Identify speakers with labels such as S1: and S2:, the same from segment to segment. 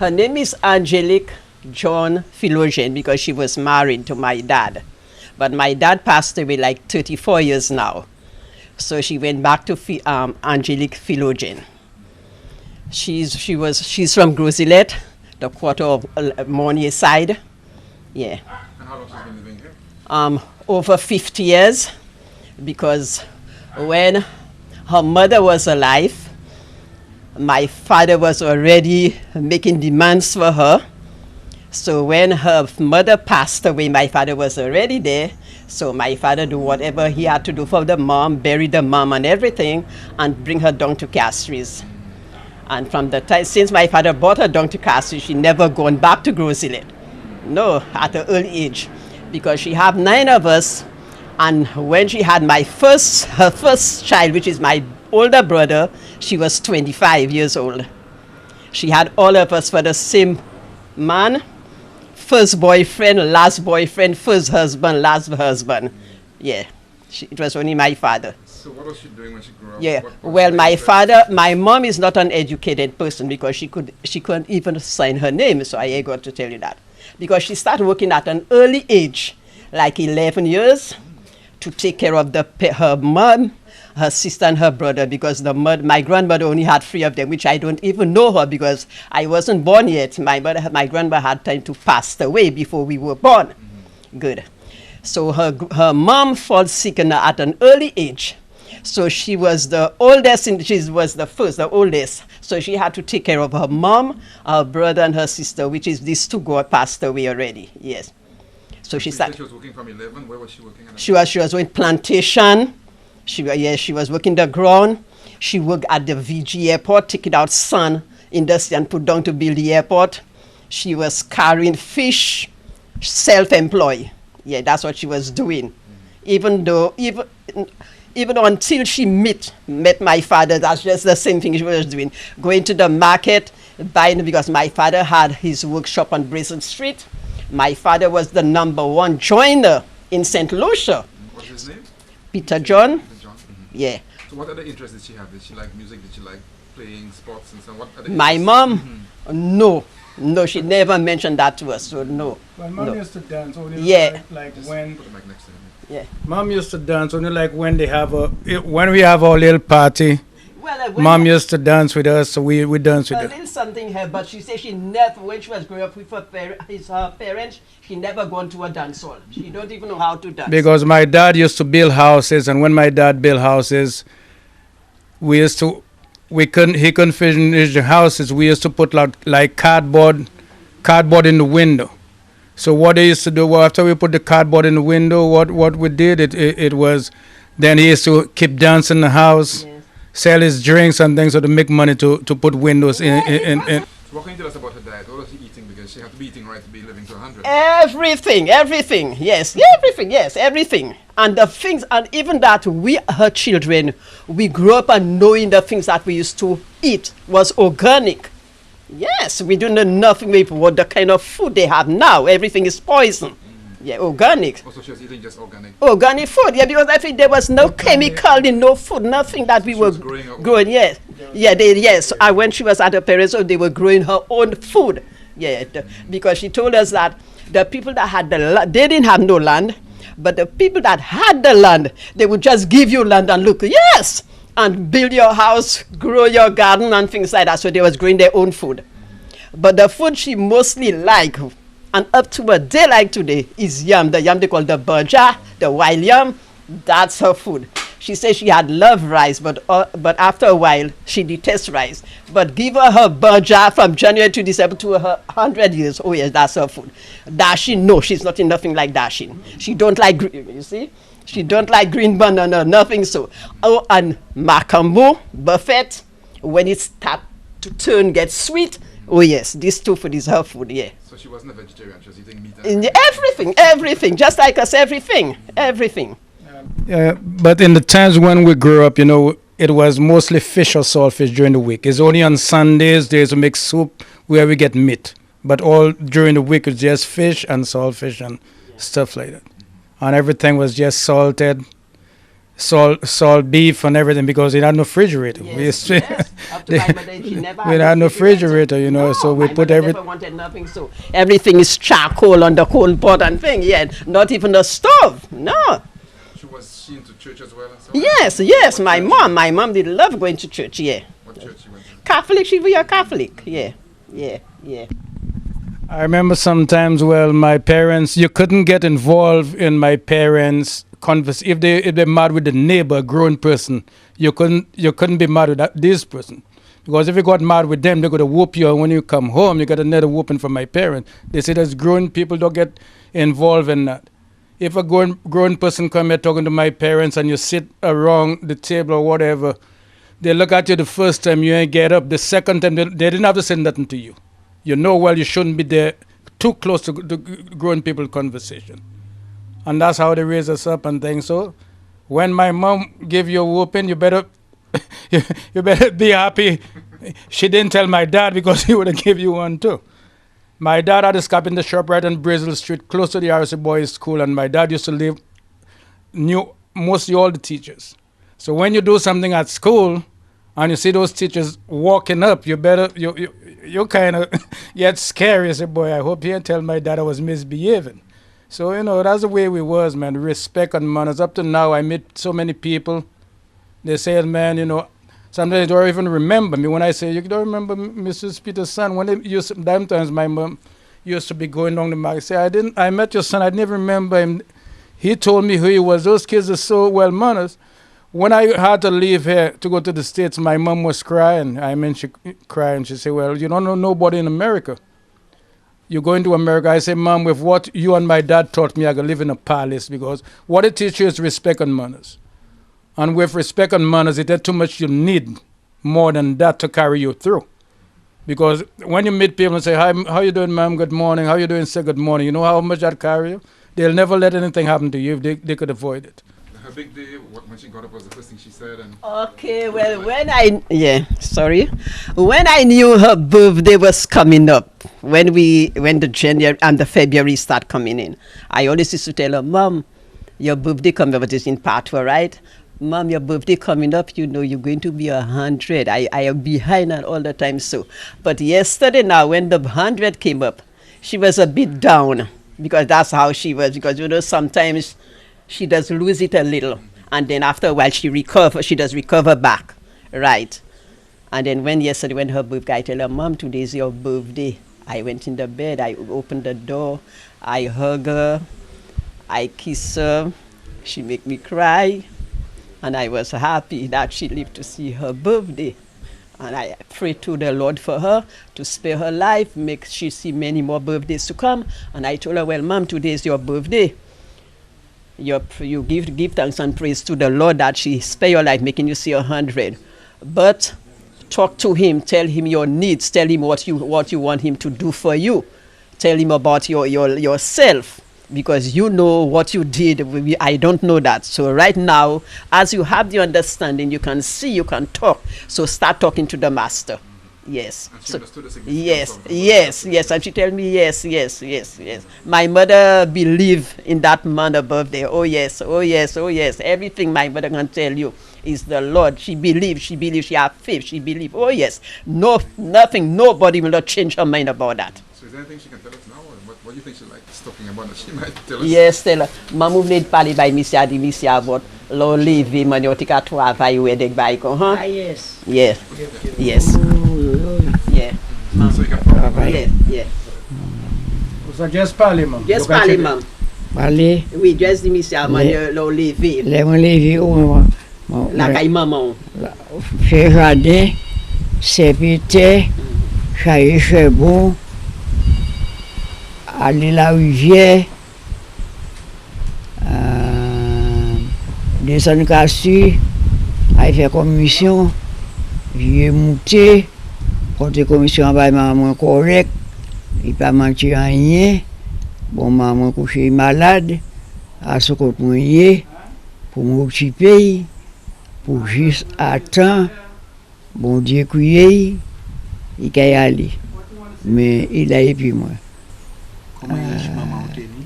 S1: Her name is Angelic John-Philogene because she was married to my dad. But my dad passed away like 34 years now. So she went back to Angelic Philogene. She's from Gros Islet, the quarter of Mornier side. Yeah.
S2: And how long has she been living here?
S1: Over 50 years, because when her mother was alive, my father was already making demands for her. So when her mother passed away, my father was already there. So my father do whatever he had to do for the mom, bury the mom and everything, and bring her down to Castries. And from the time, since my father brought her down to Castries, she never gone back to Gros Islet. No, at an early age. Because she had 9 of us, and when she had her first child, which is my older brother, she was 25 years old. She had all of us for the same man, first boyfriend, last boyfriend, first husband, last husband. Yeah, it was only my father.
S2: So what was she doing when she grew up?
S1: Yeah, well, my mom is not an educated person because she couldn't even sign her name, so I got to tell you that. Because she started working at an early age, like 11 years, to take care of her mom, her sister, and her brother, because my grandmother only had 3 of them, which I don't even know her because I wasn't born yet. My grandmother had time to pass away before we were born. Mm-hmm. Good. So her mom fell sick at an early age. So she was the oldest, and she was the oldest. So she had to take care of her mom, her brother, and her sister, which is these 2 passed away already. Yes. So she started.
S2: She was working from 11. Where was she working?
S1: She was doing plantation. She was working the ground. She worked at the VG airport, taking out sand industry and put down to build the airport. She was carrying fish, self-employed. Yeah, that's what she was doing. Mm-hmm. Even until she met my father, that's just the same thing she was doing. Going to the market, buying, because my father had his workshop on Brazen Street. My father was the #1 joiner in St. Lucia.
S2: What's his name?
S1: Peter John.
S2: Mm-hmm.
S1: Yeah.
S2: So what other interests did she have? Did she like music? Did she like playing sports and so on? What other
S1: My
S2: interests?
S1: mom, no, she never mentioned that to us, so no.
S3: Well, mom used to dance only like when.
S2: Put the mic next to him.
S1: Yeah.
S3: Mom used to dance only like when we have our little party.
S1: Well,
S3: Mom used to dance with us, so we dance with
S1: a
S3: her.
S1: little something here, but she said she never, when she was growing up with her parents, she never gone to a dance hall. She don't even know how to dance.
S3: Because my dad used to build houses, and when my dad built houses, he couldn't finish the houses. We used to put like cardboard in the window. So what they used to do, well, after we put the cardboard in the window, what we did, it was, then he used to keep dancing in the house, yes, sell his drinks and things, so to make money to put windows in.
S2: So what can you tell us about her diet? What was she eating? Because she had to be eating right to be living to 100.
S1: Everything, yes, everything. And the things, and even that her children, we grew up and knowing the things that we used to eat was organic. Yes, we don't know nothing with what the kind of food they have now. Everything is poison. Mm-hmm. Yeah, organic.
S2: Also, she was eating just organic.
S1: Organic food, yeah, because I think there was no chemical in no food, nothing that we were growing. Yes, yes. And when she was at her parents' home, they were growing her own food. Yeah, because she told us that the people that had the land, they didn't have no land, but the people that had the land, they would just give you land and look, yes, and build your house, grow your garden and things like that. So they was growing their own food. But the food she mostly liked, and up to a day like today, is yam. The yam they call the burja, the wild yam. That's her food. She said she had loved rice, but after a while, she detests rice. But give her burja from January to December to her 100 years. Oh yes, that's her food. Dashing, no, she's nothing like dashing. She don't like, you see? She don't like green banana, nothing so. Oh, and macambo, buffet, when it start to get sweet, oh yes, this 2 food is her food, yeah.
S2: So she wasn't a vegetarian, she was eating meat and
S1: everything, just like us, everything.
S3: But in the times when we grew up, it was mostly fish or saltfish during the week. It's only on Sundays there's a mixed soup where we get meat. But all during the week it's just fish and saltfish and stuff like that. And everything was just salted, salt beef and everything because we had no refrigerator.
S1: Yes, yes. Up to my mother, she never
S3: We had no refrigerator, you know, so we put everything.
S1: Never wanted nothing, so everything is charcoal on the coal pot and thing. Yeah, not even a stove. No.
S2: Was she into church as well? So
S1: Yes. My mom did love going to church. Yeah.
S2: What church she went to?
S1: Catholic. She was a Catholic. Yeah.
S3: I remember sometimes, my parents, you couldn't get involved in my parents' conversation. If they're mad with the neighbor, a grown person, you couldn't be mad with this person. Because if you got mad with them, they're going to whoop you. And when you come home, you get another whooping from my parents. They say as grown people don't get involved in that. If a grown person come here talking to my parents and you sit around the table or whatever, they look at you the first time, you ain't get up. The second time, they didn't have to say nothing to you. You know, well, you shouldn't be there too close to the grown people conversation. And that's how they raise us up and things. So when my mom give you a whooping, you better you better be happy. She didn't tell my dad because he would have give you one too. My dad had a carpenter shop right on Brazil Street, close to the RC Boys School, and my dad used to knew mostly all the teachers. So when you do something at school and you see those teachers walking up, you kind of get scary. You say, boy, I hope he didn't tell my dad I was misbehaving. So, you know, that's the way we was, man. Respect and manners. Up to now, I meet so many people. They say, man, you know, sometimes they don't even remember me. When I say, you don't remember Mrs. Peter's son? When they used to, sometimes my mom used to be going down the market. Say, I met your son. I didn't remember him. He told me who he was. Those kids are so well-mannered. When I had to leave here to go to the States, my mom was crying. She cried. She said, well, you don't know nobody in America. You're going to America. I said, Mom, with what you and my dad taught me, I could live in a palace because what it teaches you is respect and manners. And with respect and manners, it ain't too much you need more than that to carry you through. Because when you meet people and say, hi, how you doing, ma'am? Good morning. How you doing? Say good morning. You know how much that carry you? They'll never let anything happen to you if they could avoid it.
S2: Her big day, when she got up, was the first thing she said. And
S1: okay, well, when I knew her birthday was coming up, when the January and the February start coming in, I always used to tell her, Mom, your birthday coming up, it is in Patwa, right? Mom, your birthday coming up, you know, you're going to be 100. I am behind her all the time, so. But yesterday now, when the 100 came up, she was a bit down because that's how she was. Because, you know, sometimes she does lose it a little. And then after a while, she does recover back, right? And then yesterday, when her birthday, I tell her, Mom, today's your birthday. I went in the bed, I opened the door, I hug her, I kiss her, she make me cry. And I was happy that she lived to see her birthday. And I pray to the Lord for her, to spare her life, make she see many more birthdays to come. And I told her, well, Mom, today is your birthday. You give thanks and praise to the Lord that she spare your life, making you see 100. But talk to him, tell him your needs, tell him what you want him to do for you. Tell him about yourself. Because you know what you did, I don't know that. So right now, as you have the understanding, you can see, you can talk. So start talking to the master. Yes.
S2: And she
S1: so,
S2: understood the significance
S1: yes. And she told me, yes. My mother believed in that man above there. Oh yes. Everything my mother can tell you is the Lord. She believes, she has faith, she believes. Oh yes. Nothing, nobody will not change her mind about that.
S2: So is there anything she can tell us now? What do you think she likes talking about that she might tell us?
S1: Yes, tell her. Maman voulait parler by Missia about l'olive, magnétique à travail ou aider by huh?
S4: Yes.
S1: Yes.
S4: Yeah.
S1: Yeah.
S2: So you can talk.
S1: Yeah.
S3: So just parler, Mom.
S1: Just parler, Mom.
S4: Parler.
S1: Oui, just dis Missia l'olive.
S4: Les olives,
S1: La caille maman.
S4: Faire jardin, c'est chailler charbon, aller la rivière, descendre cassu, aller faire commission, j'ai monté, porter commission à maman correct, il pas mentir rien, bon maman couché malade, à ce qu'on moyen pour m'occuper, pour juste attendre, bon Dieu crier, il y aller, mais il a épuisé moi.
S5: Comment est-ce que maman tenu?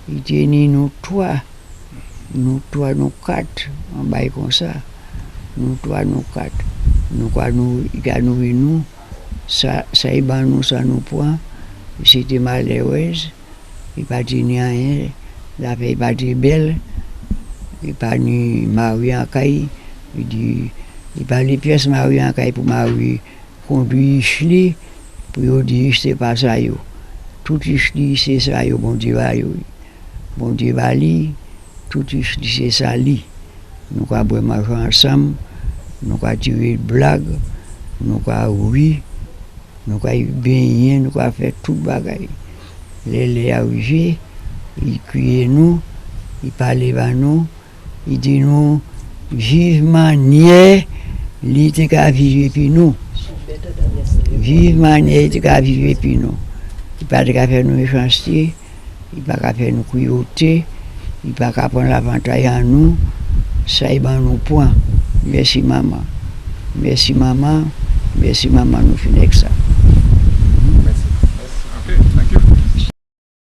S4: Il tenu nous trois. nous trois, nous quatre, en bas comme ça. Nous trois, nous quatre. Nous quoi nous, il a nourri nous. Ça y ban nous, ça nous prend. C'était malheureuse. Il pas dit rien. La fille pas dit belle. Il pas ni marié en caille. Il dit, il pas les pièces mariées en caille pour marier. Conduire Chli. Pour dire, c'est pas ça yo. Tout Chli, c'est ça yo, bon Dieu va yo. Bon Dieu va li. Tout Chli, c'est ça li. Nous quoi boire manger ensemble. Nous avons tiré de blagues, nous avons ri, nous avons baigné, nous avons fait tout le bagage. Les arrivés, ils crient nous, ils parlent à nous, ils disent nous, vivement niais, il te qu'à vivre puis nous. Vivement niais, il te qu'à vivre puis nous. Il pas de faire nous méchanceté, il pas de faire nous cruauté, il pas de prendre l'avantage à nous, ça y est, nous point. Merci maman. Merci maman. Merci maman, nous finissons avec ça.